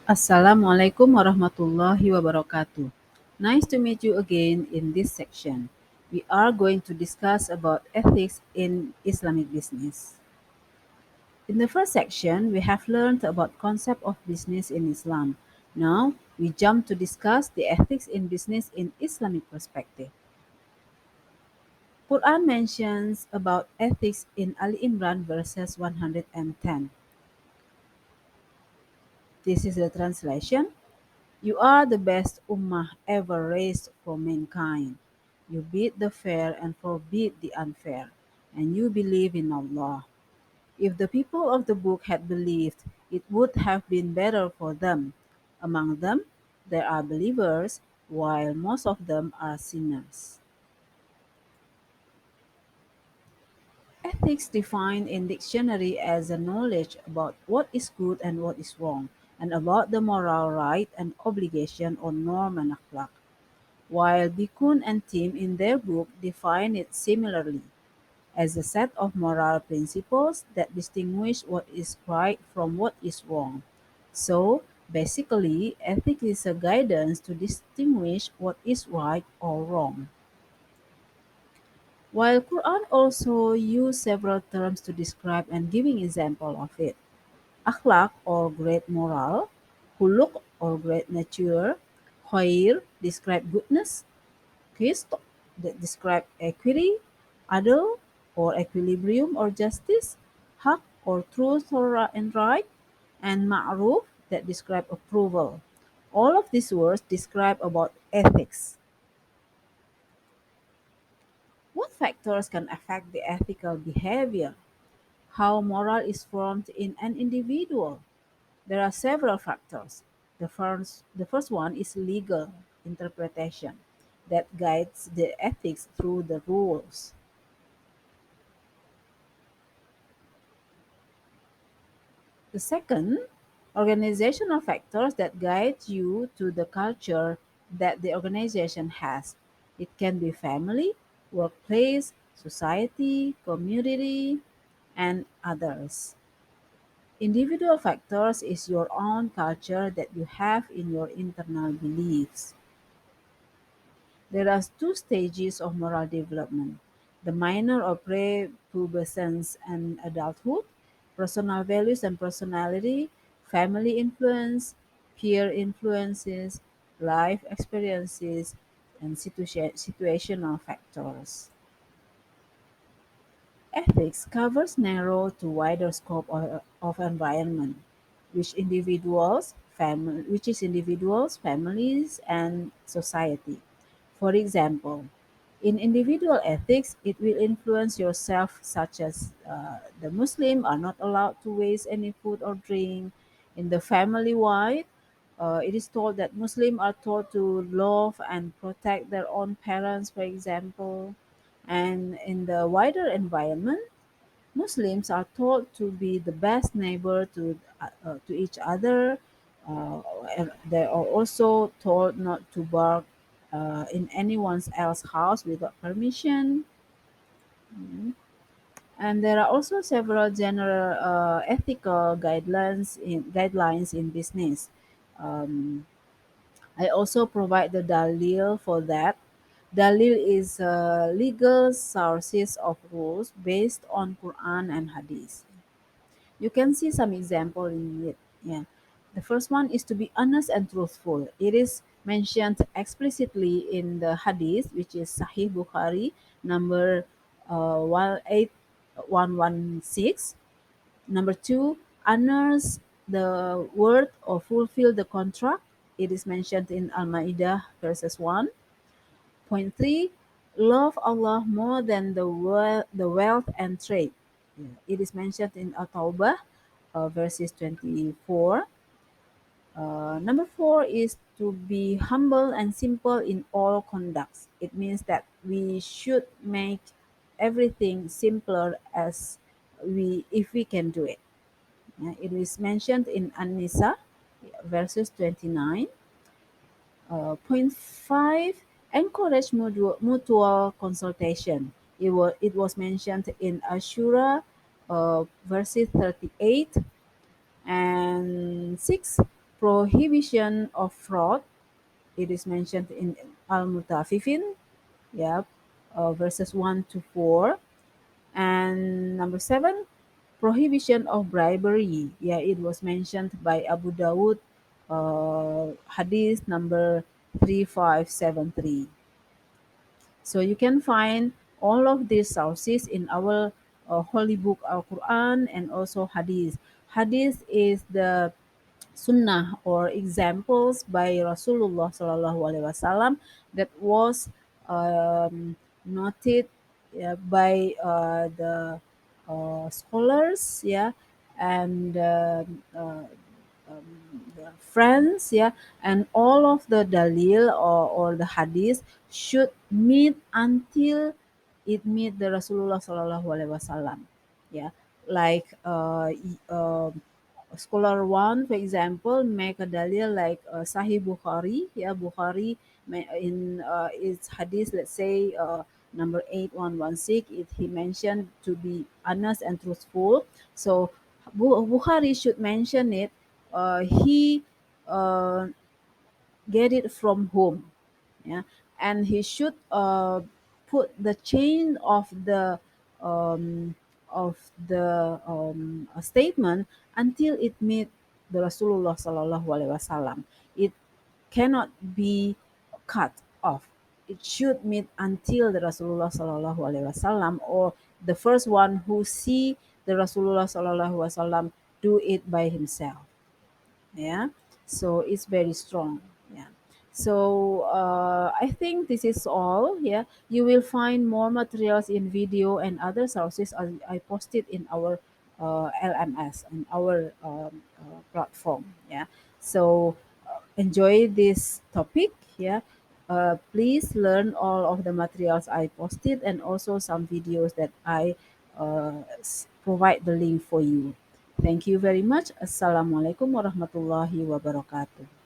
Assalamualaikum warahmatullahi wabarakatuh. Nice to meet you again in this section. We are going to discuss about ethics in Islamic business. In the first section, we have learned about concept of business in Islam. Now, we jump to discuss the ethics in business in Islamic perspective. Quran mentions about ethics in Ali Imran verses 110. This is the translation. You are the best ummah ever raised for mankind. You bid the fair and forbid the unfair, and you believe in Allah. If the people of the book had believed, it would have been better for them. Among them, there are believers, while most of them are sinners. Ethics defined in dictionary as a knowledge about what is good and what is wrong, and about the moral right and obligation or norm and akhlaq. While Bikun and Tim in their book define it similarly, as a set of moral principles that distinguish what is right from what is wrong. So, basically, ethics is a guidance to distinguish what is right or wrong. While Quran also use several terms to describe and giving example of it. Akhlaq or great moral, huluk or great nature, khair describe goodness, Qist that describe equity, adl or equilibrium or justice, haq or truth or and right, and ma'ruf that describe approval. All of these words describe about ethics. What factors can affect the ethical behavior? How moral is formed in an individual? There are several factors. The first one is legal interpretation that guides the ethics through the rules. The second, organizational factors that guide you to the culture that the organization has. It can be family, workplace, society, community, and others. Individual factors is your own culture that you have in your internal beliefs. There are two stages of moral development: the minor or prepubescence and adulthood, personal values and personality, family influence, peer influences, life experiences, and situational factors. Ethics covers narrow to wider scope of environment, which is individuals, families, and society. For example, in individual ethics, it will influence yourself, such as the Muslim are not allowed to waste any food or drink. In the family wide, it is told that Muslims are taught to love and protect their own parents, for example. And in the wider environment, Muslims are taught to be the best neighbor to each other. And they are also told not to bark in anyone else's house without permission. Mhm. And there are also several general ethical guidelines in business. Um, I also provide the dalil for that. Dalil is legal sources of rules based on Quran and Hadith. You can see some example in it. Yeah. The first one is to be honest and truthful. It is mentioned explicitly in the Hadith, which is Sahih Bukhari, number 18116. Number two, honors the word or fulfill the contract. It is mentioned in Al Ma'idah verses 1. Point three, love Allah more than the wealth and trade. Yeah. It is mentioned in At Tawbah verses 24. Number four is to be humble and simple in all conducts. It means that we should make everything simpler as we if we can do it. Yeah, it is mentioned in An-Nisa verses 29. Point five, encourage mutual consultation. It was mentioned in Ashura verses 38. And six, prohibition of fraud. It is mentioned in Al-Mutafifin, yeah, verses 1 to 4. And number 7, prohibition of bribery. Yeah, it was mentioned by Abu Dawud, hadith number 3573. So you can find all of these sources in our holy book Al Quran and also hadith. Hadith is the sunnah or examples by Rasulullah Sallallahu Alaihi Wasallam that was noted by the scholars, yeah, and the friends, yeah, and all of the dalil or the hadith should meet until it meet the Rasulullah Sallallahu Alaihi Wasallam, yeah, like scholar one, for example, make a dalil like Sahih Bukhari. Yeah, Bukhari in its hadith, let's say number 8116, he mentioned to be honest and truthful. So Bukhari should mention it. He uh, get it from home, yeah, and he should put the chain um, of the statement until it meet the Rasulullah Sallallahu Alaihi Wasallam. It cannot be cut off. It should meet until the Rasulullah Sallallahu Alaihi Wasallam or the first one who see the Rasulullah Sallallahu Alaihi Wasallam do it by himself, yeah, so it's very strong, yeah. So I think this is all, yeah. You will find more materials in video and other sources I posted in our LMS and our platform, yeah. So enjoy this topic, yeah. Please learn all of the materials I posted and also some videos that I provide the link for you. Thank you very much. Assalamualaikum warahmatullahi wabarakatuh.